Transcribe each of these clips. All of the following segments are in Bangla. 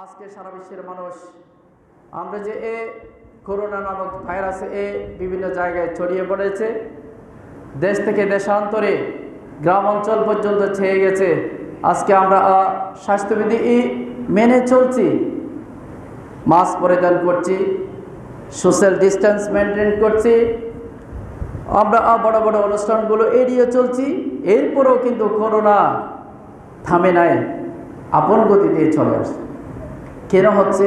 আজকে সারা বিশ্বের মানুষ আমরা যে করোনা নামক ভাইরাস বিভিন্ন জায়গায় ছড়িয়ে পড়েছে, দেশ থেকে দেশান্তরে গ্রাম অঞ্চল পর্যন্ত ছেয়ে গেছে। আজকে আমরা স্বাস্থ্যবিধি মেনে চলছি, মাস্ক পরিধান করছি, সোশ্যাল ডিস্টেন্স মেনটেন করছি, আমরা বড় বড় অনুষ্ঠানগুলো এড়িয়ে চলছি। এরপরেও কিন্তু করোনা থামে নাই, আপন গতি দিয়ে চলে আসছে। কেন হচ্ছে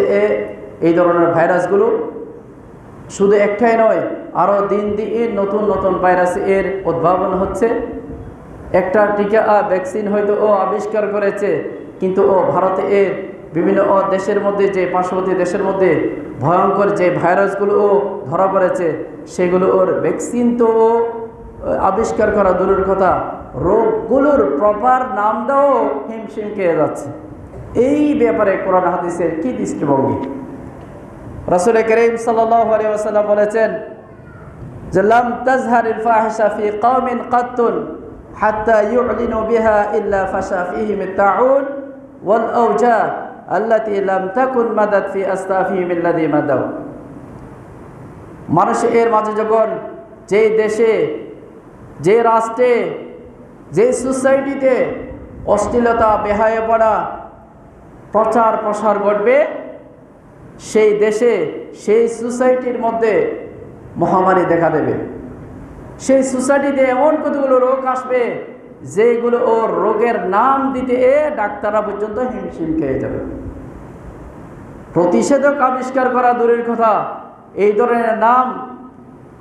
এই ধরনের ভাইরাসগুলো? শুধু একটাই নয়, আরও দিন দিন নতুন নতুন ভাইরাস উদ্ভাবন হচ্ছে। একটা টিকা ভ্যাকসিন হয়তো আবিষ্কার করেছে, কিন্তু ভারতে বিভিন্ন দেশের মধ্যে, যে পার্শ্ববর্তী দেশের মধ্যে ভয়ঙ্কর যে ভাইরাসগুলো ধরা পড়েছে, সেগুলো ভ্যাকসিন তো আবিষ্কার করা দূরের কথা, রোগগুলোর প্রপার নাম দাও হিমশিম খেয়ে যাচ্ছে। এই ব্যাপারে কোরআন হাদিসের কি দৃষ্টিভঙ্গি? রাসূল করিম সাল্লাল্লাহু আলাইহি ওয়াসাল্লাম বলেছেন যে লাম তাজহারিল ফাহিশা ফি কওমিন কাত্তুন হাত্তা ইউলিনু বিহা ইল্লা ফাশা ফীহিম আত-তাউন ওয়াল আওজা আল্লাতী লাম তাকুন মাদাত ফি আসতাফিহিম আল্লাযী মাদাউ। মানুষের মাঝে যখন যে দেশে, যে রাষ্ট্রে, যে সোসাইটিতে অশ্লীলতা, বেহায়াপনা প্রচার প্রসার ঘটবে, সেই দেশে, সেই সোসাইটির মধ্যে মহামারী দেখা দেবে। সেই সোসাইটিতে এমন কতগুলো রোগ আসবে যেগুলো রোগের নাম দিতে ডাক্তাররা পর্যন্ত হিমশিম খেয়ে যাবে। প্রতিষেধক আবিষ্কার করা দূরের কথা, এই ধরনের নাম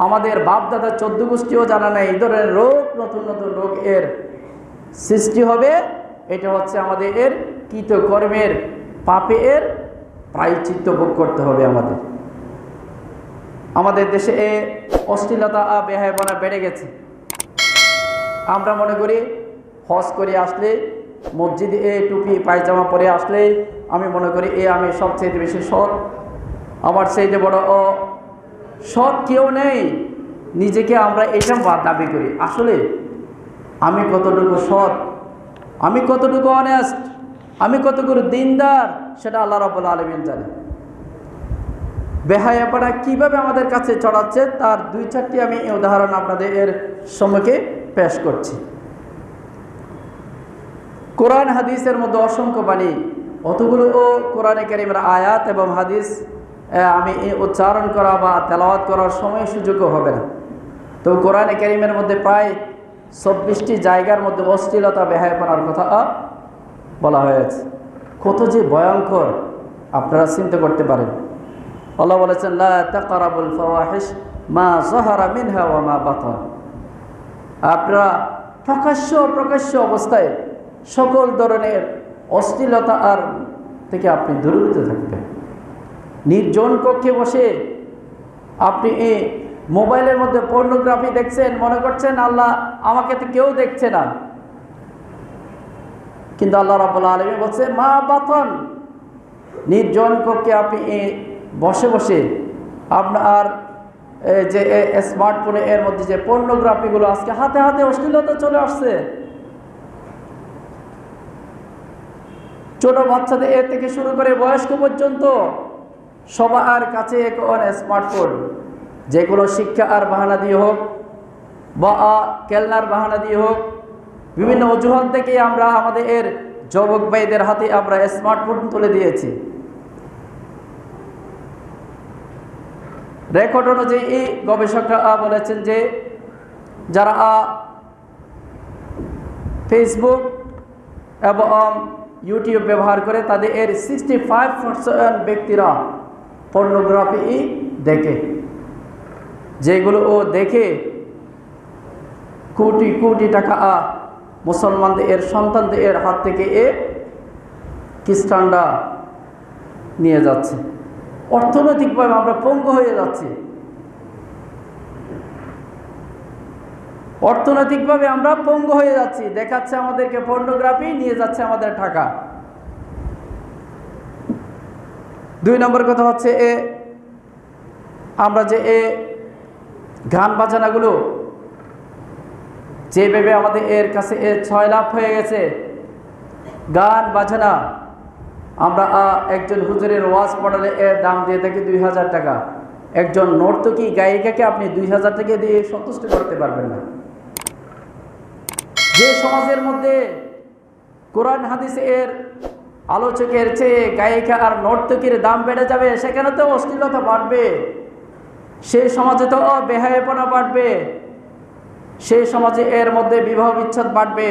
আমাদের বাপদাদা 14 গোষ্ঠীও জানা নেই। এই ধরনের রোগ, নতুন নতুন রোগ সৃষ্টি হবে। এটা হচ্ছে আমাদের কৃতকর্মের, পাপের প্রায়শ্চিত্ত ভোগ করতে হবে। আমাদের দেশে অশ্লীলতা, বেহায়াপনা বেড়ে গেছে। আমরা মনে করি হজ করে আসলে, মসজিদে টুপি পায়জামা পরে আসলে আমি মনে করি আমি সবচেয়ে বেশি সৎ, আমার চাইতে বড় সৎ কেউ নেই। নিজেকে আমরা এটা দাবি করি। আসলে আমি কতটুকু সৎ, আমি কতটুকু অনেস্ট, আমি কতটুকু দিনদার, সেটা আল্লাহ রাব্বুল আলামিন জানে। বেহায়াপনা কিভাবে আমাদের কাছে ছড়াচ্ছে তার 2-4টি আমি উদাহরণ আপনাদের সম্মুখে পেশ করছি। কোরআন হাদিসের মধ্যে অসংখ্য বাণী, অতগুলো কোরআনে কারীমের আয়াত এবং হাদিস আমি উচ্চারণ করা বা তেলাওয়াত করার সময় সুযোগও হবে না। তো কোরআনে কারীমের মধ্যে প্রায় 24টি জায়গার মধ্যে অশ্লীলতা, বেহায়াপনার কথা বলা হয়েছে। কত যে ভয়ঙ্কর আপনারা চিন্তা করতে পারেন। আল্লাহ বলেছেন লা তাকরাবুল ফাওয়াহিশ মা যাহারা মিনহা ওয়া মা বাতান। আপনারা প্রকাশ্য অবস্থায় সকল ধরনের অশ্লীলতা থেকে আপনি দূরীভূত থাকবেন। নির্জন কক্ষে বসে আপনি মোবাইলের মধ্যে পর্নোগ্রাফি দেখছেন, মনে করছেন আল্লাহ আমাকে তো কেউ দেখছে না, কিন্তু আল্লাহ রাব্বুল আলামিন বলছে মা বাতান। নির্জন কক্ষে আপনি বসে বসে আপনার যে স্মার্টফোনে মধ্যে যে পর্নোগ্রাফিগুলো, আজকে হাতে হাতে অশ্লীলতা চলে আসছে। ছোট বাচ্চাদের থেকে শুরু করে বয়স্ক পর্যন্ত সবার কাছে এখন স্মার্টফোন। যে কোনো শিক্ষা আর বাহানা দিয়ে হোক বা খেলনার বাহানা দিয়ে হোক, বিভিন্ন অজুহাত থেকে আমরা আমাদের যুবক ভাইদের হাতে আমরা স্মার্টফোন তুলে দিয়েছি। রেকর্ড অনুযায়ী গবেষকরা বলেছেন যে যারা ফেসবুক এবং ইউটিউব ব্যবহার করে তাদের 65% ব্যক্তিরা পর্নোগ্রাফি দেখে। যেগুলো দেখে কোটি কোটি টাকা মুসলমানদের সন্তানদের হাত থেকে খ্রিস্টানরা নিয়ে যাচ্ছে। অর্থনৈতিকভাবে আমরা পঙ্গু হয়ে যাচ্ছি। অর্থনৈতিকভাবে আমরা পঙ্গু হয়ে যাচ্ছি। দেখাচ্ছে আমাদেরকে পর্নোগ্রাফি, নিয়ে যাচ্ছে আমাদের টাকা। 2 নম্বর কথা হচ্ছে আমরা যে গান বাজনাগুলো যেভাবে আমাদের কাছে ছয় লাভ হয়ে গেছে, গান বাজনা আমরা একজন হুজুরের ওয়াজ পড়ালে এর দাম দিয়ে থাকি 2000 টাকা। একজন নর্তকী গায়িকাকে আপনি 2000 টাকা দিয়ে সন্তুষ্ট করতে পারবেন না। যে সমাজের মধ্যে কোরআন হাদিসের আলোচকের চেয়ে গায়িকা আর নর্তকীর দাম বেড়ে যাবে, সেখানে তো অশ্লীলতা বাড়বে, সেই সমাজে তো বেহায়াপনা বাড়বে, সেই সমাজে এর মধ্যে বিবাহ বিচ্ছেদ বাড়বে,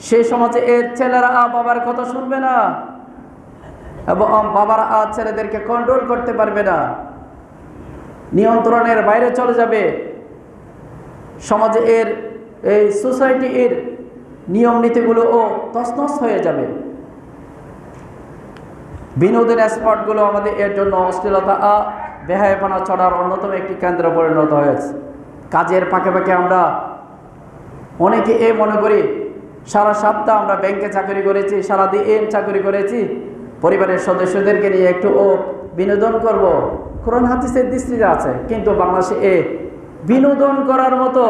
সেই সমাজে এর ছেলেরা বাবার কথা শুনবে না এবং বাবারা ছেলেদেরকে কন্ট্রোল করতে পারবে না, নিয়ন্ত্রণের বাইরে চলে যাবে। সমাজে এর এই সোসাইটির নিয়ম নীতিগুলোও তছনছ হয়ে যাবে। বিনোদনের স্পটগুলো আমাদের এর জন্য অশ্লীলতা বেহায়াপনা ছড়ার অন্যতম একটি কেন্দ্র পরিণত হয়েছে। কাজের ফাঁকে ফাঁকে আমরা অনেকে মনে করি সারা সপ্তাহ আমরা ব্যাংকে চাকরি করেছি, সারাদিন চাকরি করেছি, পরিবারের সদস্যদেরকে নিয়ে একটু বিনোদন করব, কোরআন হাদিসের দৃষ্টিতে আছে। কিন্তু বাংলাদেশে বিনোদন করার মতো,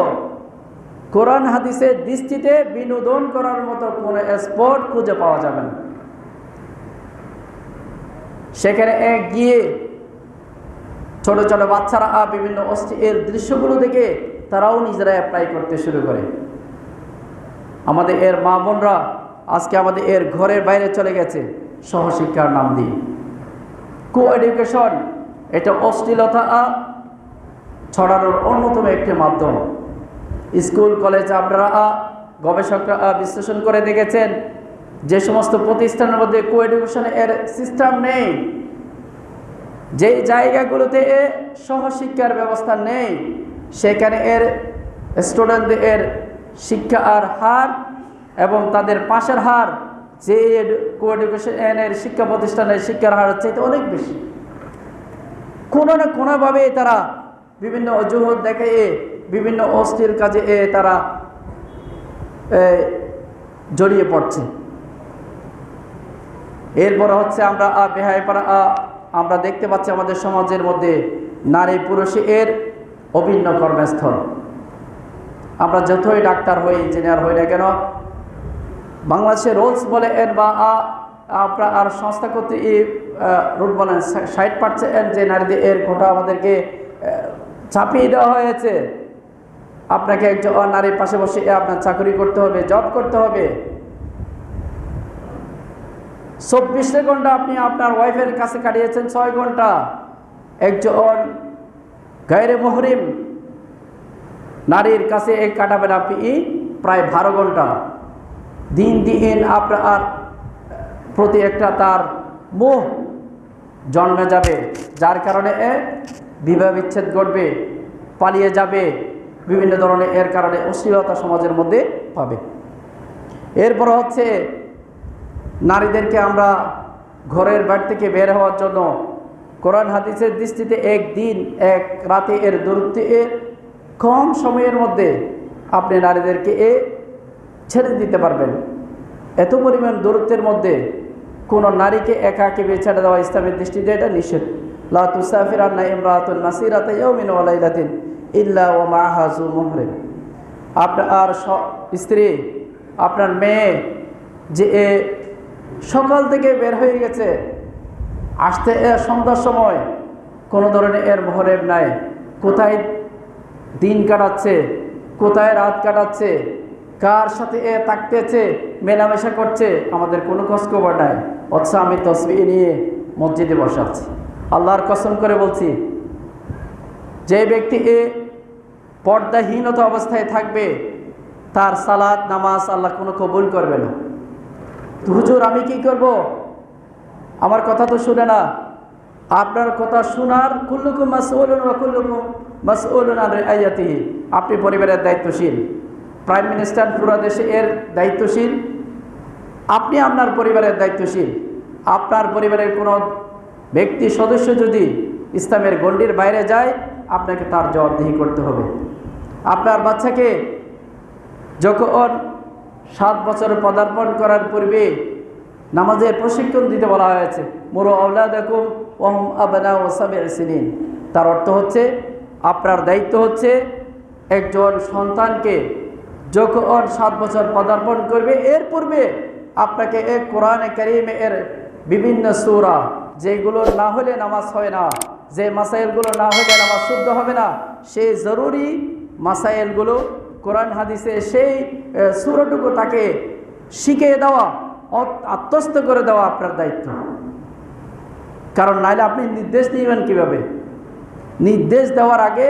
কোরআন হাদিসের দৃষ্টিতে বিনোদন করার মতো কোনো স্পট খুঁজে পাওয়া যাবে না। সেখানে গিয়ে ছোট ছোট বাচ্চারা বিভিন্ন অশ্লীল দৃশ্যগুলো দেখে তারাও নিজেরা অ্যাপ্লাই করতে শুরু করে। আমাদের এর মা বোনরা আজকে আমাদের এর ঘরের বাইরে চলে গেছে সহশিক্ষার নাম দিয়ে। কো এডুকেশন এটা অশ্লীলতা ছড়ানোর অন্যতম একটি মাধ্যম। স্কুল কলেজ আপনারা গবেষকরা বিশ্লেষণ করে দেখেছেন যে সমস্ত প্রতিষ্ঠানের মধ্যে কো এডুকেশন এর সিস্টেম নেই, যেই জায়গাগুলোতে সহশিক্ষার ব্যবস্থা নেই, সেখানে এর স্টুডেন্টদের শিক্ষা আর হার এবং তাদের পাশের হার যে কো এডুকেশনের শিক্ষা প্রতিষ্ঠানের শিক্ষার হার হচ্ছে এটা অনেক বেশি। কোনো না কোনোভাবে তারা বিভিন্ন অজুহাত দেখে বিভিন্ন অশ্লীল কাজে তারা জড়িয়ে পড়ছে। এরপর হচ্ছে আমরা বেহায়াপনা আমরা দেখতে পাচ্ছি আমাদের সমাজের মধ্যে নারী পুরুষের অভিন্ন কর্মস্থল। আমরা যতই ডাক্তার হই, ইঞ্জিনিয়ার হই না কেন, বাংলাদেশে রুলস বলেন বা আপনার আর সংস্থা কর্তৃক রুল বলেন 60% যে নারীদের এর কোটা আমাদেরকে চাপিয়ে দেওয়া হয়েছে। আপনাকে একজন নারীর পাশে বসে আপনার চাকরি করতে হবে, জব করতে হবে। 24 ঘন্টা আপনি আপনার ওয়াইফের কাছে কাটিয়েছেন 6 ঘন্টা। একজন গায়রে মুহরিম নারীর কাছে কাটাবেন আপনি প্রায় 12 ঘন্টা। দিন দিন আপনার প্রতি একটা তার মোহ জন্মে যাবে, যার কারণে বিবাহ বিচ্ছেদ ঘটবে, পালিয়ে যাবে, বিভিন্ন ধরনের এর কারণে অশ্লীলতা সমাজের মধ্যে পাবে। এরপর হচ্ছে নারীদেরকে আমরা ঘরের বাড়ি থেকে বের হওয়ার জন্য কোরআন হাদিসের দৃষ্টিতে একদিন এক রাতে এর দূরত্বে কম সময়ের মধ্যে আপনি নারীদেরকে ছেড়ে দিতে পারবেন। এত পরিমাণ দূরত্বের মধ্যে কোনো নারীকে একাকে ছেড়ে দেওয়া ইসলামের দৃষ্টিতে এটা নিষেধ। লা তুসাফিরান্না ইমরাতুন মাসিরাতা ইয়াউমিন ওয়া লাইলাতিন ইল্লা ওয়া মা'আহা যু মুহরিম। আপনার স্ত্রী, আপনার মেয়ে যে সকাল থেকে বের হয়ে গেছে, আসতে সন্ধ্যার সময় কোনো ধরনের এর মুহরিম নাই, কোথায় দিন কাটাচ্ছে, কোথায় রাত কাটাচ্ছে, কার সাথে থাকতেছে, মেলামেশা করছে, আমাদের কোনো খোঁজখবর নাই। অথচ আমি তসবিহ নিয়ে মসজিদে বসে আছি। আল্লাহর কসম করে বলছি, যে ব্যক্তি পর্দাহীনতা অবস্থায় থাকবে তার সালাত নামাজ আল্লাহ কোনো কবুল করবে না। তো হুজুর আমি কি করব? আমার কথা তো শুনে না। আপনার কথা শোনার কুল্লুকুম মাসউলুন ওয়া কুল্লুকুম মাসউলুন আন রাইয়াতিহি। আপনি পরিবারের দায়িত্বশীল, প্রাইম মিনিস্টার পুরো দেশে এর দায়িত্বশীল, আপনি আপনার পরিবারের দায়িত্বশীল। আপনার পরিবারের কোনো ব্যক্তি সদস্য যদি ইসলামের গণ্ডির বাইরে যায়, আপনাকে তার জবাবদিহি করতে হবে। আপনার বাচ্চাকে যখন 7 বছর পদার্পণ করার পূর্বে নামাজের প্রশিক্ষণ দিতে বলা হয়েছে, মুরু আওলাদাকুম ওয়া হুম আবনাউ সাব'i সিনিন। তার অর্থ হচ্ছে আপনার দায়িত্ব হচ্ছে একজন সন্তানকে যখন 7 বছর পদার্পণ করবে এর পূর্বে আপনাকে কোরআনে কারীমে এর বিভিন্ন সূরা যেগুলো না হলে নামাজ হয় না, যে মাসাইলগুলো না হলে নামাজ শুদ্ধ হবে না, সেই জরুরি মাসাইলগুলো কোরআন হাদিসে সেই সূরাটুকু তাকে শিখিয়ে দেওয়া, আত্মস্থ করে দেওয়া আপনার দায়িত্ব। কারণ নাইলে আপনি নির্দেশ দিবেন কিভাবে? নির্দেশ দেওয়ার আগে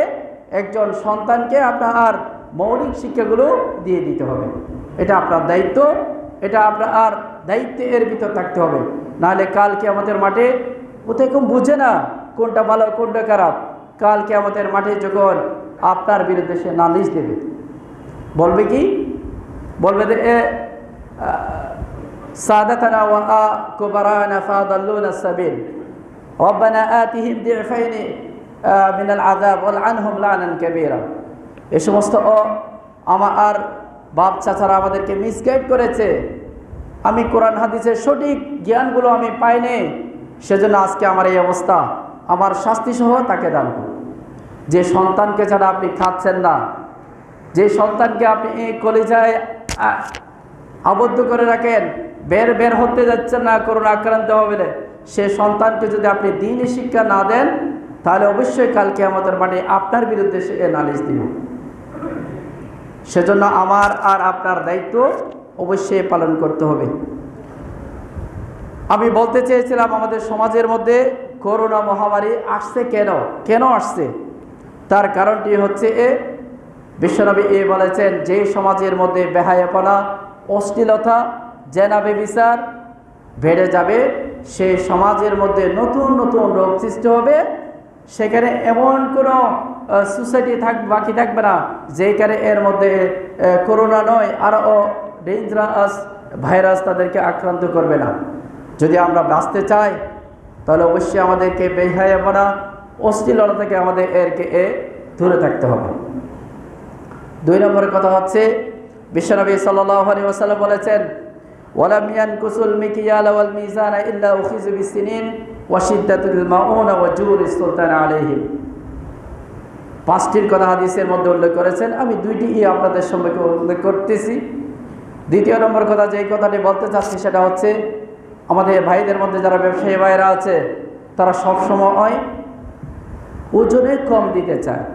একজন সন্তানকে আপনার মৌলিক শিক্ষাগুলো দিয়ে দিতে হবে। এটা আপনার দায়িত্ব, এটা আপনার দায়িত্বে এর ভিতর থাকতে হবে। নাহলে কালকে আমাদের মাঠে ওরকম বুঝে না কোনটা ভালো কোনটা খারাপ। কালকে আমাদের মাঠে যখন আপনার বিরুদ্ধে সে নালিশ দেবে, বলবে কি? বলবে যে সাদাতানা ওয়া কুবারানা ফাদাল্লুনা সাবিল রব্বানা আতিহিম দি'ফাইনি মিনাল আযাব ওয়াল আনহুম লানান কাবীরা। এই সমস্ত আমার বাপ চাচারা আমাদেরকে মিসগাইড করেছে, আমি কোরআন হাদিসের সঠিক জ্ঞানগুলো আমি পাইনি, সেজন্য আজকে আমার এই অবস্থা, আমার শাস্তি সহ তাকে দান করুন। যে সন্তানকে ছাড়া আপনি খাচ্ছেন না, যে সন্তানকে আপনি এই কলিজায় আবদ্ধ করে রাখেন, বের হতে যাচ্ছেন না করোনা আক্রান্ত হবে, সে সন্তানকে যদি আপনি দ্বীনি শিক্ষা না দেন, তাহলে অবশ্যই কালকে আমাদের মাঠে আপনার বিরুদ্ধে সে নালিশ দিবে। সেজন্য আমার আর আপনার দায়িত্ব অবশ্যই পালন করতে হবে। আমি বলতে চেয়েছিলাম আমাদের সমাজের মধ্যে করোনা মহামারী আসছে কেন আসছে, তার কারণটি হচ্ছে বিশ্বনবী বলেছেন, যে সমাজের মধ্যে বেহায়াপনা, অশ্লীলতা, জেনা ব্যভিচার বেড়ে যাবে, সেই সমাজের মধ্যে নতুন নতুন রোগ সৃষ্টি হবে। সেখানে এমন কোনো সোসাইটি বাকি থাকবে না যেখানে এর মধ্যে করোনা নয় আরও ডেঞ্জারাস ভাইরাস তাদেরকে আক্রান্ত করবে না। যদি আমরা বাঁচতে চাই তাহলে অবশ্যই আমাদেরকে বেহায়াপনা, অশ্লীলতা থেকে আমাদের দূরে থাকতে হবে। 2 নম্বরের কথা হচ্ছে, বিশ্বনবী সাল্লাল্লাহু আলাইহি ওয়াসাল্লাম বলেছেন, ওয়ালাম ইয়ানকুসুল মিকিয়াল ওয়াল মিজানা ইল্লা উখিযু বিসসিনিন ওয়া শিদ্দাতুল মাউনা ওয়া জুরুস সুলতান আলাইহিম। 5টির কথা হাদিসের মধ্যে উল্লেখ করেছেন, আমি 2টি আপনাদের সম্পর্কে উল্লেখ করতেছি। 2 নম্বর কথা যে কথাটি বলতে চাচ্ছি সেটা হচ্ছে, আমাদের ভাইদের মধ্যে যারা ব্যবসায়ী ভাইরা আছে তারা সবসময় ওজনে কম দিতে চায়।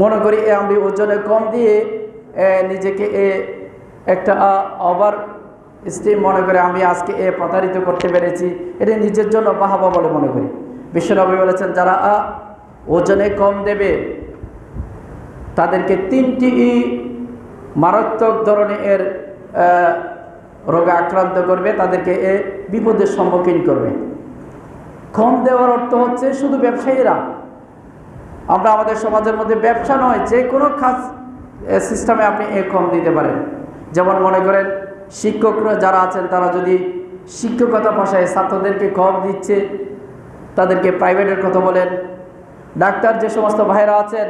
মনে করি আমি ওজনে কম দিয়ে নিজেকে একটা ওভার স্টিম মনে করে আমি আজকে প্রতারিত করতে পেরেছি, এটা নিজের জন্য বাহাবা বলে মনে করি। বিশ্বনবী বলেছেন, যারা ওজনে কম দেবে তাদেরকে 3টি মারাত্মক ধরনের রোগে আক্রান্ত করবে, তাদেরকে বিপদের সম্মুখীন করবে। কম দেওয়ার অর্থ হচ্ছে শুধু ব্যবসায়ীরা, আমরা আমাদের সমাজের মধ্যে ব্যবসা নয়, যে কোনো কাজ সিস্টেমে আপনি কম দিতে পারেন। যেমন মনে করেন শিক্ষকরা যারা আছেন তারা যদি শিক্ষকতা পেশায় ছাত্রদেরকে কম দিচ্ছে, তাদেরকে প্রাইভেটের কথা বলেন। ডাক্তার যে সমস্ত ভাইরা আছেন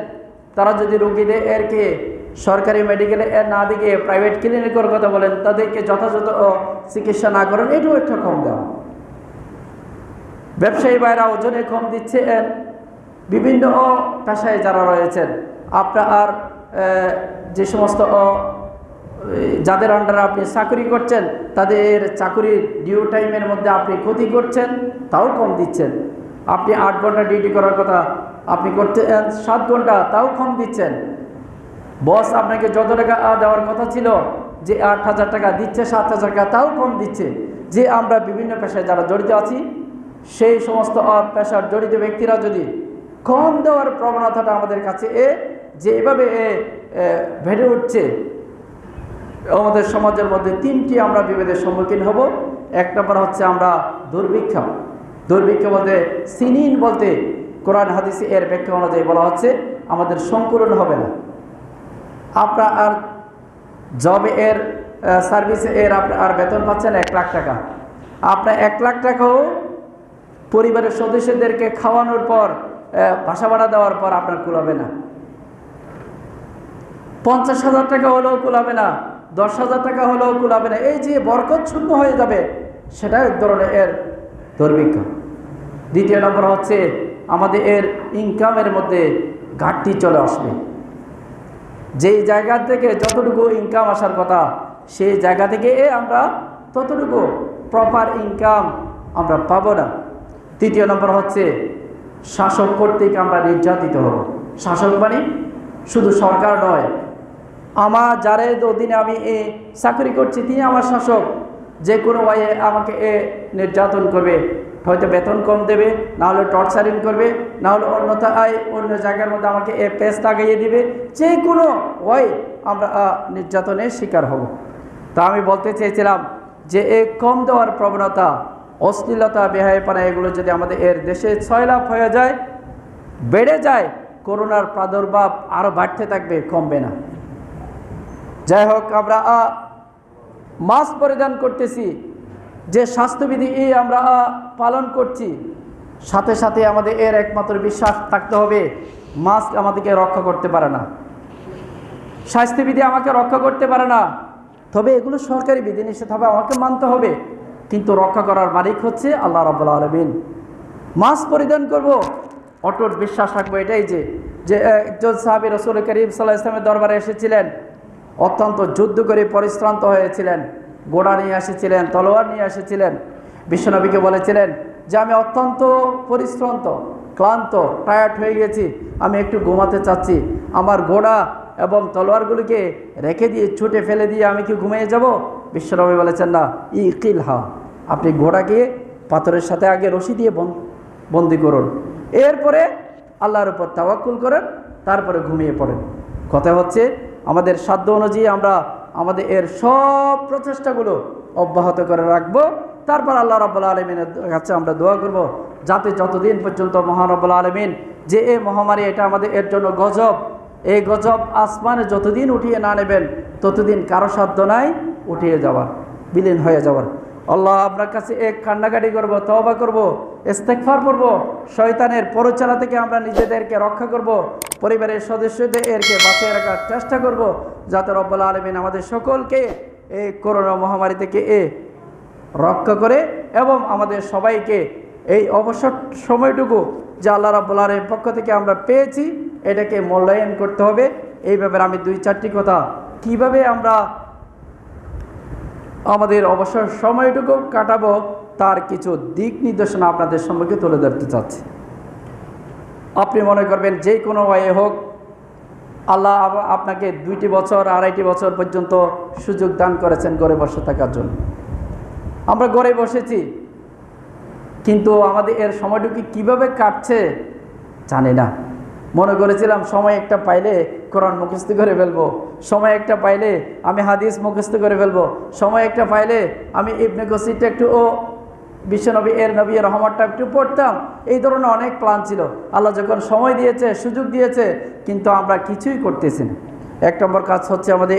তারা যদি রোগীদের সরকারি মেডিকেলে না দিকে প্রাইভেট ক্লিনিকের কথা বলেন, তাদেরকে যথাযথ চিকিৎসা না করেন, এটাও একটা কম দেওয়া। ব্যবসায়ী ভাইরা ওজনে কম দিচ্ছে, বিভিন্ন পেশায় যারা রয়েছেন, আপনার যে সমস্ত যাদের আন্ডারে আপনি চাকরি করছেন তাদের চাকরির ডিউ টাইমের মধ্যে আপনি ক্ষতি করছেন, তাও কম দিচ্ছেন। আপনি 8 ঘন্টা ডিউটি করার কথা আপনি করতে 7 ঘন্টা, তাও কম দিচ্ছেন। বস আপনাকে যত টাকা দেওয়ার কথা ছিল, যে 8,000 টাকা দিচ্ছে, 7,000 টাকা তাও কম দিচ্ছে। যে আমরা বিভিন্ন পেশায় যারা জড়িত আছি, সেই সমস্ত পেশার জড়িত ব্যক্তিরা যদি কম দেওয়ার প্রবণতাটা আমাদের কাছে যে এভাবে বেড়ে উঠছে, আমাদের সমাজের মধ্যে 3টি আমরা বিভেদের সম্মুখীন হব। 1 নম্বর হচ্ছে আমরা দুর্ভিক্ষ বলতে সিনিন বলতে কোরআন হাদিসে ব্যাখ্যা অনুযায়ী বলা হচ্ছে আমাদের সংকুলন হবে না। আপনার আর জবে সার্ভিসে আপনার বেতন পাচ্ছেন 1 লাখ টাকা, আপনার 1 লাখ টাকাও পরিবারের সদস্যদেরকে খাওয়ানোর পর, বাসা ভাড়া দেওয়ার পর আপনার কুলাবে না। 50,000 টাকা হলেও কুলাবে না, 10,000 টাকা হলেও কুলাবে না। এই যে বরকত শূন্য হয়ে যাবে, সেটা এক ধরনের দুর্ভিক্ষ। 2 নম্বর হচ্ছে আমাদের ইনকামের মধ্যে ঘাটতি চলে আসবে। যেই জায়গা থেকে যতটুকু ইনকাম আসার কথা, সেই জায়গা থেকে আমরা ততটুকু প্রপার ইনকাম আমরা পাবো না। তৃতীয় নম্বর হচ্ছে শাসক কর্তৃক আমরা নির্যাতিত হব। শাসক মানে শুধু সরকার নয়, আমার যারা অধীনে আমি চাকরি করছি তিনি আমার শাসক। যে কোনো ওয়ে আমাকে নির্যাতন করবে, হয়তো বেতন কম দেবে, না হলে টর্চারিং করবে, না হলে অন্যথায় অন্য জায়গার মধ্যে আমাকে পেস লাগাইয়ে দিবে। যে কোনো ওয়ে আমরা নির্যাতনের শিকার হব। তা আমি বলতে চেয়েছিলাম যে কম দেওয়ার প্রবণতা, অশ্লীলতা, বেহায়াপনা এগুলো যদি আমাদের দেশে ছয়লাভ হয়ে যায়, বেড়ে যায়, করোনার প্রাদুর্ভাব আরও বাড়তে থাকবে, কমবে না। যাই হোক, আমরা মাস্ক পরিধান করতেছি, যে স্বাস্থ্যবিধি আমরা পালন করছি, সাথে সাথে আমাদের একমাত্র বিশ্বাস থাকতে হবে মাস্ক আমাদেরকে রক্ষা করতে পারে না, স্বাস্থ্যবিধি আমাকে রক্ষা করতে পারে না। তবে এগুলো সরকারি বিধিনিষেধ হবে, আমাকে মানতে হবে, কিন্তু রক্ষা করার মালিক হচ্ছে আল্লাহ রাব্বুল আলামিন। মাস্ক পরিধান করব, অটুট বিশ্বাস রাখবো এটাই যে একজন সাহাবী রাসূল করিম সাল্লাল্লাহু আলাইহি ওয়াসাল্লামের দরবারে এসেছিলেন, অত্যন্ত যুদ্ধ করে পরিশ্রান্ত হয়েছিলেন, ঘোড়া নিয়ে এসেছিলেন, তলোয়ার নিয়ে এসেছিলেন। বিশ্বনবীকে বলেছিলেন যে আমি অত্যন্ত পরিশ্রান্ত, ক্লান্ত, টায়ার্ড হয়ে গেছি, আমি একটু ঘুমাতে চাচ্ছি, আমার ঘোড়া এবং তলোয়ারগুলিকে রেখে দিয়ে ছুটে ফেলে দিয়ে আমি কি ঘুমিয়ে যাব? বিশ্বনবী বলেছেন না, ইকিল হা, আপনি ঘোড়াকে পাথরের সাথে আগে রশি দিয়ে বন্দি করুন, এরপরে আল্লাহর উপর তাওয়াক্কুল করেন, তারপরে ঘুমিয়ে পড়েন। কথা হচ্ছে আমাদের সাধ্য অনুযায়ী আমরা আমাদের সব প্রচেষ্টাগুলো অব্যাহত করে রাখবো। তারপর আল্লাহ রাব্বুল আলামিনের কাছে আমরা দোয়া করব, যাতে যতদিন পর্যন্ত মহান রাব্বুল আলামিন যে মহামারী, এটা আমাদের জন্য গজব, এই গজব আসমানে যতদিন উঠিয়ে না নেবেন ততদিন কারো সাধ্য নাই উঠিয়ে যাওয়ার, বিলীন হয়ে যাওয়ার। আল্লাহ আপনার কাছে কান্নাকাটি করব, তওবা করব, ইস্তেগফার করব, শয়তানের পরচালা থেকে আমরা নিজেদেরকে রক্ষা করব, পরিবারের সদস্যদেরকে বাঁচিয়ে রাখার চেষ্টা করব, যাতে রব্বুল আলামিন আমাদের সকলকে এই করোনা মহামারী থেকে রক্ষা করে এবং আমাদের সবাইকে এই অবসর সময়টুকু যে আল্লাহ রাব্বুল আলামিনের পক্ষ থেকে আমরা পেয়েছি এটাকে মূল্যায়ন করতে হবে। এই ব্যাপারে আমি 2-4টি কথা কিভাবে আমরা আমাদের অবসর সময়টুকু কাটাবো তার কিছু দিক নির্দেশনা আপনাদের সম্মুখে তুলে ধরতে চাচ্ছি। আপনি মনে করবেন যে কোনো ওয়ে হোক, আল্লাহ আপনাকে 2টি বছর 2.5 বছর পর্যন্ত সুযোগ দান করেছেন ঘরে বসে থাকার জন্য। আমরা ঘরে বসেছি, কিন্তু আমাদের সময়টুকু কিভাবে কাটছে জানি না। মনে করেছিলাম সময় একটা পাইলে কোরআন মুখস্থ করে ফেলবো, সময় একটা পাইলে আমি হাদিস মুখস্থ করে ফেলবো, সময় একটা পাইলে আমি ইবনে কাসিরটা একটু বিশ্বনবী নবী রহমতটা একটু পড়তাম। এই ধরনের অনেক প্ল্যান ছিল। আল্লাহ যখন সময় দিয়েছে, সুযোগ দিয়েছে, কিন্তু আমরা কিছুই করতেছি না। 1 নম্বর কাজ হচ্ছে আমাদের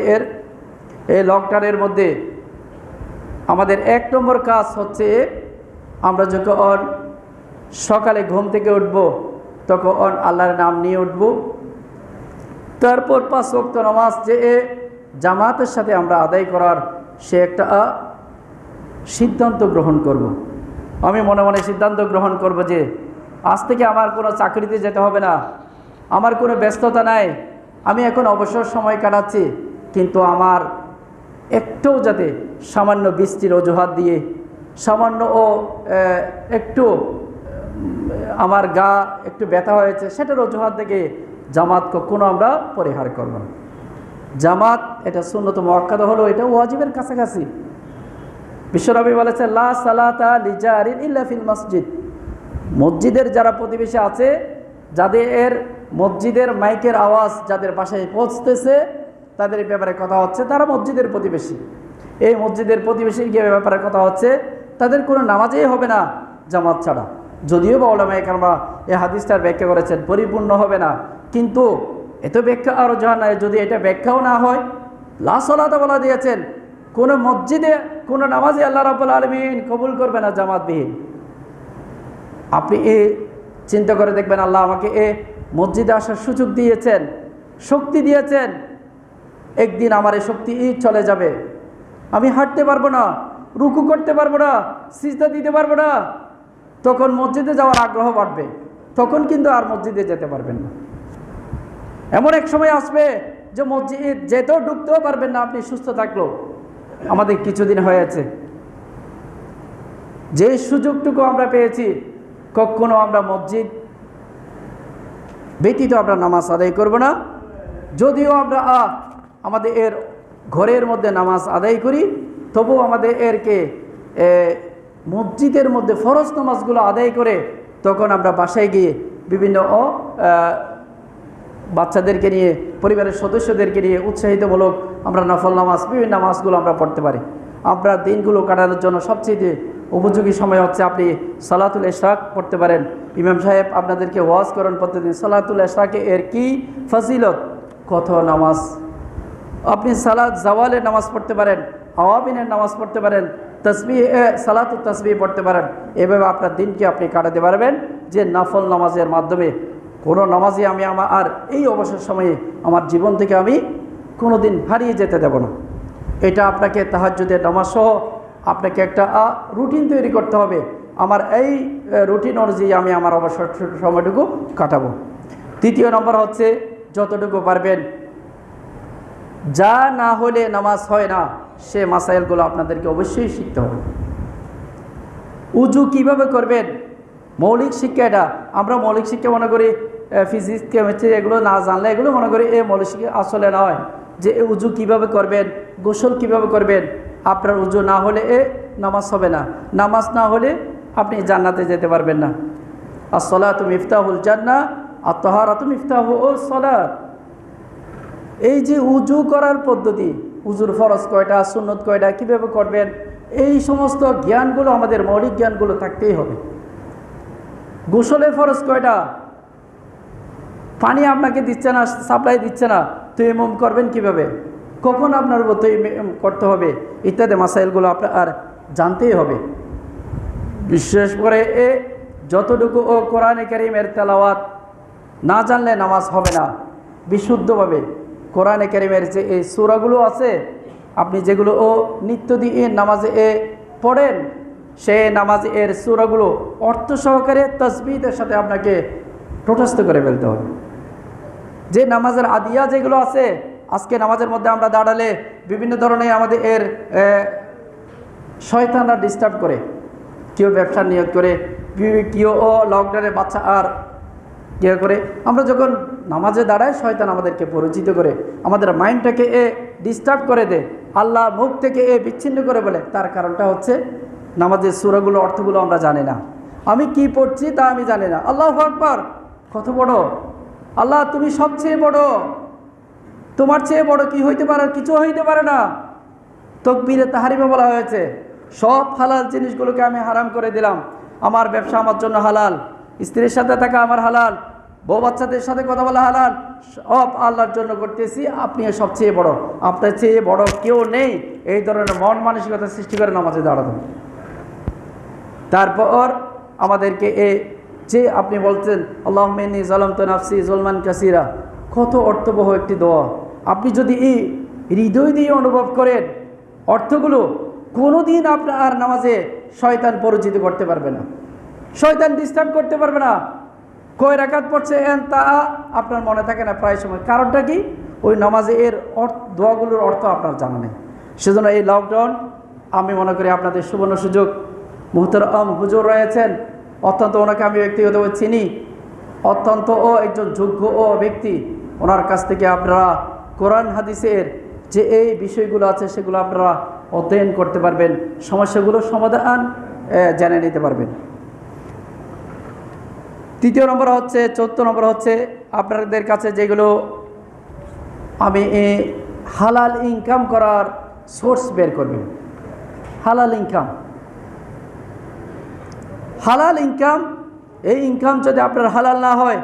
এই লকডাউনের মধ্যে আমাদের 1 নম্বর কাজ হচ্ছে আমরা যখন সকালে ঘুম থেকে উঠব তখন আল্লাহর নাম নিয়ে উঠব, তারপর 5 ওয়াক্ত নামাজ যে জামাতের সাথে আমরা আদায় করার সে একটা সিদ্ধান্ত গ্রহণ করব। আমি মনে মনে সিদ্ধান্ত গ্রহণ করব যে আজ থেকে আমার কোনো চাকরিতে যেতে হবে না, আমার কোনো ব্যস্ততা নাই, আমি এখন অবসর সময় কাটাচ্ছি, কিন্তু আমার একটুও যাতে সামান্য বৃষ্টির অজুহাত দিয়ে, সামান্য একটু আমার গা একটু ব্যথা হয়েছে সেটার অজুহাত থেকে জামাত কখনো আমরা পরিহার করব না। জামাত এটা সুন্নত মুআক্কাদা হলো, এটা ওয়াজিবের কাছাকাছি। বিশ্বনবী বলেছে লা সালাতা লিজারিন ইল্লা ফিল মসজিদ, মসজিদের যারা প্রতিবেশী আছে, যাদের মসজিদের মাইকের আওয়াজ যাদের বাসায় পৌঁছতেছে, তাদের ব্যাপারে কথা হচ্ছে তারা মসজিদের প্রতিবেশী। এই মসজিদের প্রতিবেশীর ব্যাপারে কথা হচ্ছে তাদের কোনো নামাজই হবে না জামাত ছাড়া। যদিও বা উলামায়ে কেরামরা এই হাদিসটার ব্যাখ্যা করেছেন, পরিপূর্ণ হবে না, কিন্তু এত ব্যাখ্যা আরও জানা নাই। যদি এটা ব্যাখ্যাও না হয়, লা সালাতা বলা দিয়েছেন, কোনো মসজিদে কোনো নামাজই আল্লাহ রাব্বুল আলামিন কবুল করবে না জামাতবিহীন। আপনি চিন্তা করে দেখবেন, আল্লাহ আমাকে মসজিদে আসার সুযোগ দিয়েছেন, শক্তি দিয়েছেন, একদিন আমার এই শক্তি চলে যাবে, আমি হাঁটতে পারবো না, রুকু করতে পারবো না, সিজদা দিতে পারবো না, তখন মসজিদে যাওয়ার আগ্রহ বাড়বে, তখন কিন্তু আর মসজিদে যেতে পারবেন না। এমন এক সময় আসবে যে মসজিদ যেতেও ঢুকতেও পারবেন না আপনি সুস্থ থাকলেও। আমাদের কিছুদিন হয়েছে যে সুযোগটুকু আমরা পেয়েছি, কখনো আমরা মসজিদ ব্যতীত আমরা নামাজ আদায় করব না। যদিও আমরা আমাদের এর ঘরের মধ্যে নামাজ আদায় করি, তবু আমাদের এরকে মসজিদের মধ্যে ফরজ নামাজগুলো আদায় করে তখন আমরা বাসায় গিয়ে বিভিন্ন বাচ্চাদেরকে নিয়ে, পরিবারের সদস্যদেরকে নিয়ে উৎসাহিতমূলক আমরা নফল নামাজ, বিভিন্ন নামাজগুলো আমরা পড়তে পারি। আপনার দিনগুলো কাটানোর জন্য সবচেয়ে উপযোগী সময় হচ্ছে আপনি সালাতুল ইশরাক পড়তে পারেন। ইমাম সাহেব আপনাদেরকে ওয়াজ করেন প্রতিদিন সালাতুল ইশরাকে এর কি ফজিলত, কত নামাজ। আপনি সালাত জাওয়ালের নামাজ পড়তে পারেন, আওয়াবিনের নামাজ পড়তে পারেন, তসবিহ সালাতুত তসবিহ পড়তে পারেন। এভাবে আপনার দিনকে আপনি কাটাতে পারবেন যে নফল নামাজের মাধ্যমে। কোনো নামাজে আমি আর এই অবসর সময়ে আমার জীবন থেকে আমি কোনো দিন হারিয়ে যেতে দেব না। এটা আপনাকে তাহাজ্জুদের নামাজ সহ আপনাকে একটা রুটিন তৈরি করতে হবে। আমার এই রুটিন অনুযায়ী আমি আমার অবসর সময়টুকু কাটাবো। তৃতীয় নম্বর হচ্ছে যতটুকু পারবেন, যা না হলে নামাজ হয় না সে মাসাইলগুলো আপনাদেরকে অবশ্যই শিখতে হবে। উজু কিভাবে করবেন, মৌলিক শিক্ষা এটা। আমরা মৌলিক শিক্ষা মনে করি ফিজিক্স, কেমিস্ট্রি, এগুলো না জানলে এগুলো মনে করি মৌলিক শিক্ষা। আসলে নয়, যে উজু কিভাবে করবেন, গোসল কিভাবে করবেন। আপনার উজু না হলে নামাজ হবে না, নামাজ না হলে আপনি জান্নাতে যেতে পারবেন না। আস-সালাতু মিফতাহুল জান্নাহ, আত-তাহারাতু মিফতাহুস সালাত। এই যে উজু করার পদ্ধতি, উজুর ফরজ কয়টা, সুন্নত কয়টা, কীভাবে করবেন, এই সমস্ত জ্ঞানগুলো আমাদের মৌলিক জ্ঞানগুলো থাকতেই হবে। গোসলের ফরজ কয়টা, পানি আপনাকে দিচ্ছে না, সাপ্লাই দিচ্ছে না, তায়াম্মুম করবেন কিভাবে, কখন আপনার তায়াম্মুম করতে হবে, ইত্যাদি মাসাইলগুলো আপনার জানতেই হবে। বিশেষ করে যতটুকু কোরআনে কারীমের তেলাওয়াত না জানলে নামাজ হবে না বিশুদ্ধভাবে। কোরআনে কারীমের যে এই সূরাগুলো আছে, আপনি যেগুলো নিত্যদিন নামাজে পড়েন, সেই নামাজে এর সূরাগুলো অর্থ সহকারে তাসবিহের সাথে আপনাকে প্রকাশিত করে ফেলতে হবে। যে নামাজের আদিয়া যেগুলো আছে, আজকে নামাজের মধ্যে আমরা দাঁড়ালে বিভিন্ন ধরনের আমাদের শয়তানরা ডিস্টার্ব করে। কেউ ব্যবসার নিয়ত করে, কেউ লকডাউনের বাচ্চা আর কেউ করে। আমরা যখন নামাজে দাঁড়াই, শয়তান আমাদেরকে পরিচিত করে, আমাদের মাইন্ডটাকে ডিস্টার্ব করে দেয়, আল্লাহ মুখ থেকে বিচ্ছিন্ন করে বলে। তার কারণটা হচ্ছে নামাজের সূরাগুলো অর্থগুলো আমরা জানি না। আমি কি পড়ছি তা আমি জানি না। আল্লাহু আকবার, কত বড় আল্লাহ, তুমি সবচেয়ে বড়, তোমার চেয়ে বড় কি হইতে পারে, কিছু হইতে পারে না। তাকবীরে তাহরিমে বলা হয়েছে সব হালাল জিনিসগুলোকে আমি হারাম করে দিলাম। আমার ব্যবসা আমার জন্য হালাল, স্ত্রীর সাথে থাকা আমার হালাল, বউ বাচ্চাদের সাথে কথা বলা হালাল, সব আল্লাহর জন্য করতেছি। আপনি সবচেয়ে বড়, আপনার চেয়ে বড় কেউ নেই। এই ধরনের মন মানসিকতা সৃষ্টি করে নামাজে দাঁড়াতেন। তারপর আমাদেরকে যে আপনি বলছেন আল্লাহুম্মা ইন্নী যালামতু নাফসি যুলমান কাসীরা, কত অর্থবহ একটি দোয়া। আপনি যদি এই হৃদয় দিয়ে অনুভব করেন অর্থগুলো, কোনোদিন আপনার নামাজে শয়তান পরিচিত করতে পারবে না, শয়তান ডিস্টার্ব করতে পারবে না। কয় রাকাত পড়ছে তা আপনার মনে থাকে না প্রায় সময়। কারণটা কি? ওই নামাজে দোয়াগুলোর অর্থ আপনার জানা নেই। সেজন্য এই লকডাউন আমি মনে করি আপনাদের সুবর্ণ সুযোগ। মুহতারাম হুজুর রয়েছেন, অত্যন্ত ওনাকে আমি ব্যক্তিগতভাবে চিনি, অত্যন্ত একজন যোগ্য ব্যক্তি। ওনার কাছ থেকে আপনারা কোরআন হাদিসের যে এই বিষয়গুলো আছে সেগুলো আপনারা অধ্যয়ন করতে পারবেন, সমস্যাগুলোর সমাধান জেনে নিতে পারবেন। তৃতীয় নম্বর হচ্ছে, চতুর্থ নম্বর হচ্ছে আপনাদের কাছে যেগুলো আমি হালাল ইনকাম করার সোর্স বের করবেন। হালাল ইনকাম, হালাল ইনকাম, এই ইনকাম যদি আপনার হালাল না হয়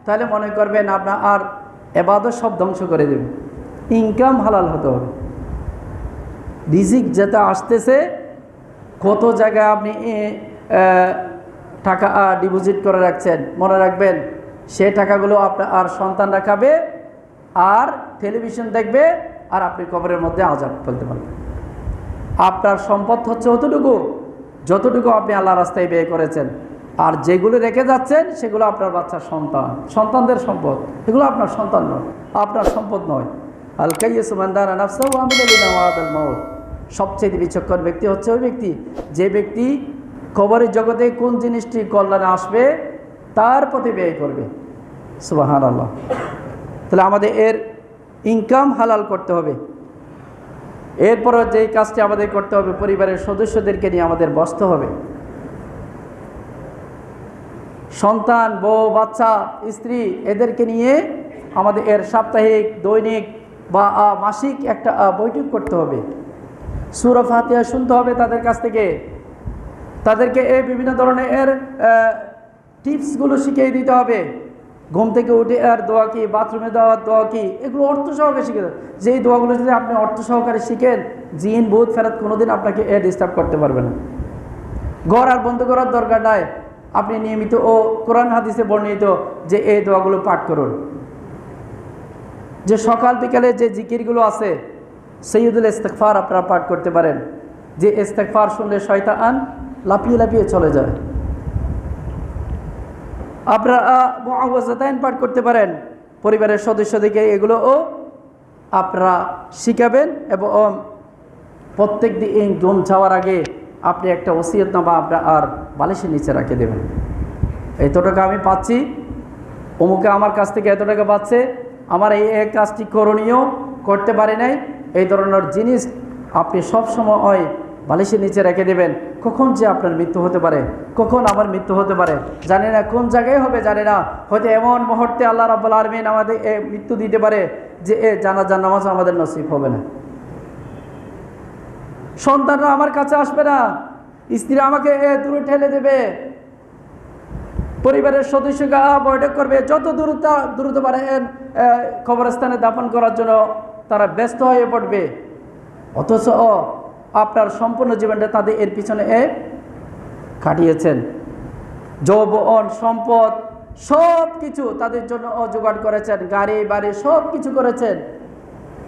তাহলে মনে করবেন আপনার আর ইবাদত সব ধ্বংস করে দেবে। ইনকাম হালাল হতে হবে। রিজিক যেটা আসতেছে, কত জায়গায় আপনি টাকা ডিপোজিট করে রাখছেন, মনে রাখবেন সেই টাকাগুলো আপনার আর সন্তানরা খাবে, আর টেলিভিশন দেখবে, আর আপনি কবরের মধ্যে আযাব ফেলতে পারবেন। আপনার সম্পদ হচ্ছে অতটুকু যতটুকু আপনি আল্লাহ রাস্তায় ব্যয় করেছেন, আর যেগুলো রেখে যাচ্ছেন সেগুলো আপনার বাচ্চার সন্তান, সন্তানদের সম্পদ। এগুলো আপনার সন্তান নয়, আপনার সম্পদ নয়। আল কাইয়্যিসু মান দানা নাফসাহু ওয়া আমিলা লিমা ওয়াদাল মাউত। সবচেয়ে বিচক্ষণ ব্যক্তি হচ্ছে ওই ব্যক্তি যে ব্যক্তি কবরের জগতে কোন জিনিসটি কল্যাণে আসবে তার প্রতি ব্যয় করবে। সুবহানাল্লাহ। তাহলে আমাদের এর ইনকাম হালাল করতে হবে। এরপরও যেই কাজটি আমাদের করতে হবে, পরিবারের সদস্যদেরকে নিয়ে আমাদের বসতে হবে। সন্তান, বউ, বাচ্চা, স্ত্রী এদেরকে নিয়ে আমাদের এর সাপ্তাহিক, দৈনিক বা মাসিক একটা বৈঠক করতে হবে। সূরা ফাতিহা শুনতে হবে তাদের কাছ থেকে। তাদেরকে এই বিভিন্ন ধরনের টিপসগুলো শিখিয়ে দিতে হবে। ঘুম থেকে উঠে আর দোয়া কি, বাথরুমে দেওয়ার দোয়া কি, এগুলো অর্থ সহকারে শিখে দেবে। যেই দোয়াগুলো যদি আপনি অর্থ সহকারে শিখেন, জিন, ভূত, ফেরত কোনোদিন আপনাকে ডিস্টার্ব করতে পারবে না। ঘর আর বন্ধ করার দরকার নাই। আপনি নিয়মিত কোরআন হাদিসে বর্ণিত যে এই দোয়াগুলো পাঠ করুন। যে সকাল বিকালে যে জিকিরগুলো আছে, সৈয়দুল ইস্তেগফার আপনারা পাঠ করতে পারেন। যে ইস্তেগফার শুনলে শয়তান লাফিয়ে লাফিয়ে চলে যায়। আপনারা মুআওয়াযাতাইন পাঠ করতে পারেন। পরিবারের সদস্যদেরকে এগুলো আপনারা শিখাবেন এবং প্রত্যেক দিন ঘুম যাওয়ার আগে আপনি একটা ওসিয়তনামা আপনার আর বালিশের নিচে রেখে দেবেন। এত টাকা আমি পাচ্ছি, অমুকে আমার কাছ থেকে এত টাকা পাচ্ছে, আমার এই কাজটি করণীয়, করতে পারি নাই, এই ধরনের জিনিস আপনি সবসময় বালিশের নিচে রেখে দেবেন। কখন যে আপনার মৃত্যু হতে পারে, কখন আমার মৃত্যু হতে পারে জানি না, কোন জায়গায় হবে জানি না। হয়তো এমন মুহূর্তে আল্লাহ রাব্বুল আলামিন আমাদের মৃত্যু দিতে পারে যে জানাজার নামাজ আমাদের নসিব হবে না। সন্তানরা আমার কাছে আসবে না, স্ত্রী আমাকে দূরে ঠেলে দেবে, পরিবারের সদস্যরা বৈঠক করবে, যত দ্রুত পারে কবরস্থানে দাফন করার জন্য তারা ব্যস্ত হয়ে পড়বে। অথচ আপনার সম্পূর্ণ জীবনটা তাদের এর পিছনে কাটিয়েছেন। যৌবন, সম্পদ সব কিছু তাদের জন্য জোগাড় করেছেন, গাড়ি বাড়ি সব কিছু করেছেন।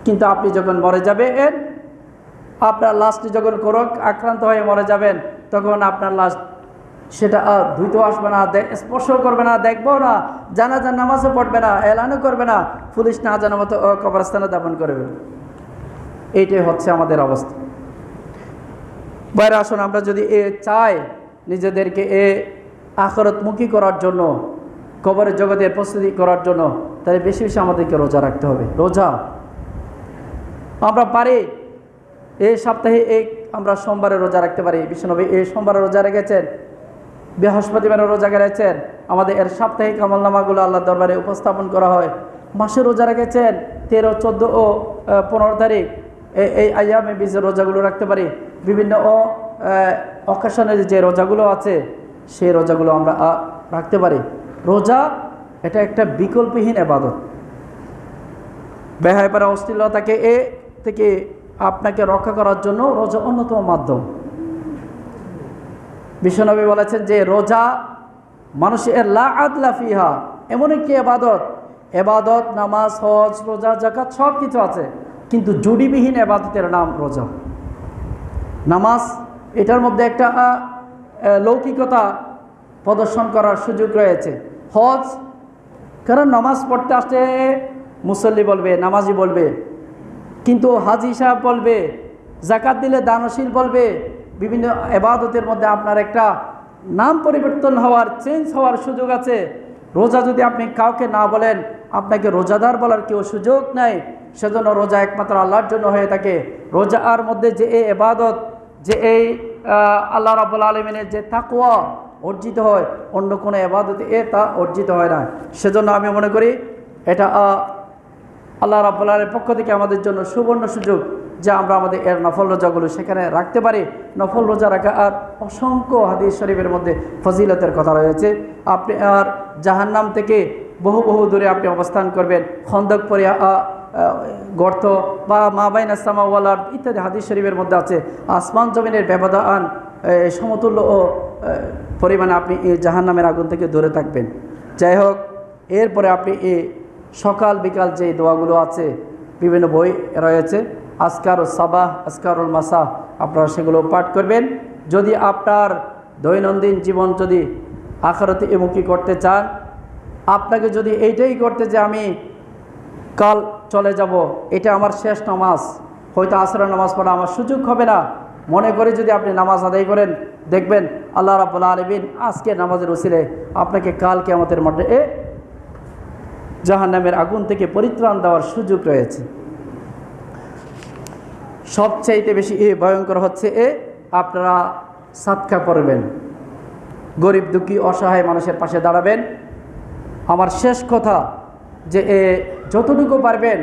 কিন্তু আপনি যখন মরে যাবেন, আপনার লাশটি যখন রোগ আক্রান্ত হয়ে মরে যাবেন, তখন আপনার লাশ সেটা ধুইতেও আসবে না, স্পর্শ করবে না, দেখবো না, জানাজার নামাজও পড়বে না, এলানও করবে না, পুলিশ না জানা মতো কবরস্থানে দাফন করবে। এইটাই হচ্ছে আমাদের অবস্থা। বাইরে আসুন, আমরা যদি চাই নিজেদেরকে আখিরাতমুখী করার জন্য, কবরের জগতের প্রস্তুতি করার জন্য, তাই বেশি বেশি আমাদেরকে রোজা রাখতে হবে। রোজা আমরা পারি, এই সপ্তাহে আমরা সোমবারে রোজা রাখতে পারি। বিশ্বনবী এই সোমবারে রোজা রেখেছেন, বৃহস্পতিবারে রোজা রেখেছেন। আমাদের এর সাপ্তাহিক আমলনামাগুলো আল্লাহর দরবারে উপস্থাপন করা হয়। মাসে রোজা রেখেছেন 13, 14 ও 15 তারিখ, এই আইয়ামে বীজের রোজাগুলো রাখতে পারি। বিভিন্ন অকেশনের যে রোজাগুলো আছে সেই রোজাগুলো আমরা রাখতে পারি। রোজা এটা একটা বিকল্পহীন ইবাদত। বেহায়াপনা, অশ্লীলতাকে থেকে আপনাকে রক্ষা করার জন্য রোজা অন্যতম মাধ্যম। বিশ্বনবী বলেছেন যে রোজা মানুষের লা আদলা ফিহা, এমন একটি এবাদত, নামাজ, হজ, রোজা, যাকাত সব কিছু আছে, কিন্তু জুড়িবিহীন এবাদতের নাম রোজা। নামাজ এটার মধ্যে একটা লৌকিকতা প্রদর্শন করার সুযোগ রয়েছে। হজ, কারণ নামাজ পড়তে আসতে মুসল্লি বলবে, নামাজি বলবে, কিন্তু হাজি সাহেব বলবে, জাকাত দিলে দানশীল বলবে। বিভিন্ন এবাদতের মধ্যে আপনার একটা নাম পরিবর্তন হওয়ার, চেঞ্জ হওয়ার সুযোগ আছে। রোজা যদি আপনি কাউকে না বলেন, আপনাকে রোজাদার বলার কেউ সুযোগ নাই। সেজন্য রোজা একমাত্র আল্লাহর জন্য হয়ে থাকে। রোজার মধ্যে যে এই এবাদত, যে এই আল্লাহ রাব্বুল আলামিনের যে তাকওয়া অর্জিত হয়, অন্য কোনো এবাদতে তা অর্জিত হয় না। সেজন্য আমি মনে করি এটা আল্লাহ রাব্বুল আলামিনের পক্ষ থেকে আমাদের জন্য সুবর্ণ সুযোগ যে আমরা আমাদের এর নফল রোজাগুলো সেখানে রাখতে পারি। নফল রোজা রাখা আর অসংখ্য হাদিস শরীফের মধ্যে ফজিলতের কথা রয়েছে। আপনি আর জাহান্নাম থেকে বহু দূরে আপনি অবস্থান করবেন। খন্দক পরে গর্ত বা মা বাইনা সামাওয়ালার ইত্যাদি হাদিস শরীফের মধ্যে আছে। আসমান জমিনের ব্যবধান সমতুল্য পরিমাণে আপনি এই জাহান্নামের আগুন থেকে দূরে থাকবেন। যাই হোক, এরপরে আপনি এই সকাল বিকাল যে দোয়াগুলো আছে, বিভিন্ন বই রয়েছে, আজকারুস সাবাহ, আজকারুল মাসা, আপনারা সেগুলো পাঠ করবেন। যদি আপনার দৈনন্দিন জীবন যদি আখিরাতে মুখী করতে চান, আপনাকে যদি এইটাই করতে যে আমি কাল চলে যাব, এটা আমার শেষ নামাজ, হয়তো আসরের নামাজ পড়া আমার সুযোগ হবে না, মনে করে যদি আপনি নামাজ আদায় করেন, দেখবেন আল্লাহ রাব্বুল আলামিন আজকে নামাজের উসিলে আপনাকে কাল কিয়ামতের মাঠে জাহান্নামের আগুন থেকে পরিত্রাণ দেওয়ার সুযোগ রয়েছে। সবচাইতে বেশি ভয়ঙ্কর হচ্ছে আপনারা সাদকা করবেন, গরিব দুঃখী অসহায় মানুষের পাশে দাঁড়াবেন। আমার শেষ কথা যে যতটুকু পারবেন,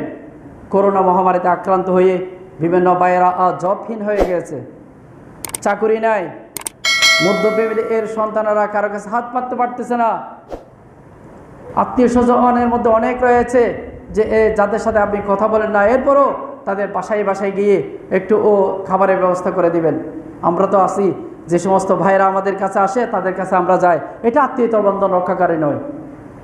করোনা মহামারীতে আক্রান্ত হয়ে বিভিন্ন ভাইয়েরা জবহীন হয়ে গেছে, চাকুরি নাই, মধ্যবিত্ত এর সন্তানেরা কারো কাছে হাত পাততে পারতেছে না, আত্মীয় স্বজনের মধ্যে অনেক রয়েছে যে যাদের সাথে আপনি কথা বলেন না, এরপরও তাদের বাসায় বাসায় গিয়ে একটু খাবারের ব্যবস্থা করে দিবেন। আমরা তো আসি, যে সমস্ত ভাইরা আমাদের কাছে আসে তাদের কাছে আমরা যাই, এটা আত্মীয়তার বন্ধন রক্ষাকারী নয়।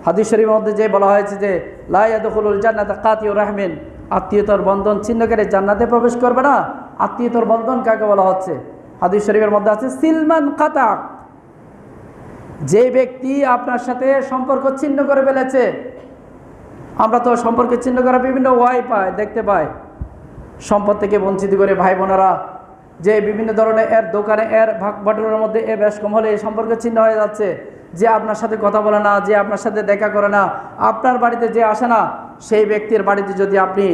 হাদিস শরীফের মধ্যে যে বলা হয়েছে যে লা ইয়াদখুলুল জান্নাতা কাতিউর রাহমিন, আত্মীয়তার বন্ধন ছিন্নকারী জান্নাতে প্রবেশ করবে না। আত্মীয়তার বন্ধন কাকে বলা হচ্ছে? হাদিস শরীফের মধ্যে আছে সিলমান কাতা, যে ব্যক্তি আপনার সাথে সম্পর্ক ছিন্ন করে ফেলেছে। আমরা তো সম্পর্ক ছিন্ন করা বিভিন্ন ওয়াই পাই, দেখতে পাই, সম্পদ থেকে বঞ্চিত করে ভাই বোনেরা যে বিভিন্ন ধরনের দোকানে ভাগ বাটোয়ারার মধ্যে বেশ কম হলে সম্পর্ক ছিন্ন হয়ে যাচ্ছে। যে আপনার সাথে কথা বলে না, যে আপনার সাথে দেখা করে না, আপনার বাড়িতে যে আসে না, সেই ব্যক্তির বাড়িতে যদি আপনি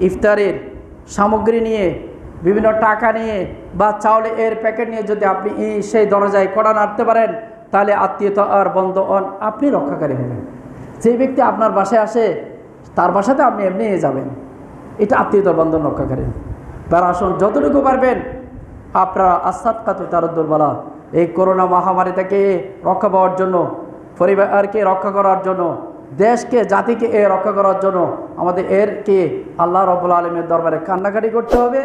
ইফতারের সামগ্রী নিয়ে, বিভিন্ন টাকা নিয়ে বা চাউলের প্যাকেট নিয়ে যদি আপনি সেই দরজায় কড়া নাড়তে পারেন, তাহলে আত্মীয়তা আর বন্ধন আপনি রক্ষাকারী হবেন। যে ব্যক্তি আপনার বাসায় আসে তার বাসাতে আপনি এমনি যাবেন, এটা আত্মীয়তার বন্ধন রক্ষাকারী। তার আসুন যতটুকু পারবেন আপনারা আসাদকাতু তারুদ্দুল বালা, এই করোনা মহামারী থেকে রক্ষা পাওয়ার জন্য, পরিবারকে রক্ষা করার জন্য, দেশকে জাতিকে রক্ষা করার জন্য আমাদের আল্লাহ রাব্বুল আলামিনের দরবারে কান্নাকাটি করতে হবে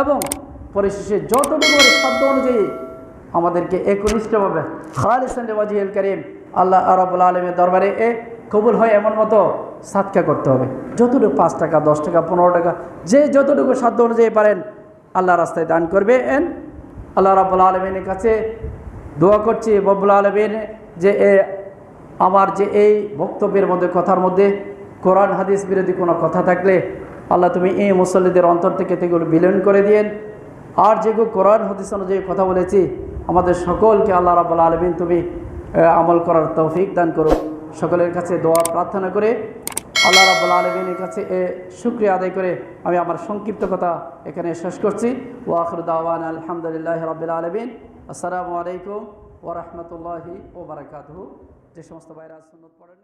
এবং পরিশেষে যতটুকু সাধ্য অনুযায়ী আমাদেরকে একনিষ্ঠভাবে খালিসান লিওয়াজহিল কারীম আল্লাহ রাব্বুল আলামিনের দরবারে কবুল হয় এমন মতো সাদকা করতে হবে। যতটুকু 5 টাকা, 10 টাকা, 15 টাকা, যে যতটুকু সাধ্য অনুযায়ী পারেন আল্লাহ রাস্তায় দান করবেন। আল্লাহ রাব্বুল আলামিনের কাছে দোয়া করছি, রব্বুল আলামিন যে আমার যে এই বক্তব্যের মধ্যে, কথার মধ্যে কোরআন হাদিস বিরোধী কোনো কথা থাকলে আল্লাহ তুমি এই মুসল্লিদের অন্তর থেকে সেগুলো বিলীন করে দিয়েন। আর যেগুলো কোরআন হাদিস অনুযায়ী কথা বলেছি আমাদের সকলকে আল্লাহ রাব্বুল আলামিন তুমি আমল করার তৌফিক দান করো। সকলের কাছে দোয়া প্রার্থনা করে আল্লাহ রাব্বুল আলামিনের কাছে শুকরিয়া আদায় করে আমি আমার সংক্ষিপ্ত কথা এখানে শেষ করছি। ওয়া আখিরু দাওয়ানা আলহামদুলিল্লাহি রাব্বিল আলামিন। আসসালামু আলাইকুম ওয়া রাহমাতুল্লাহি ওয়া বারাকাতুহু। যে সমস্ত ভাইরা সুন্নাত পড়েন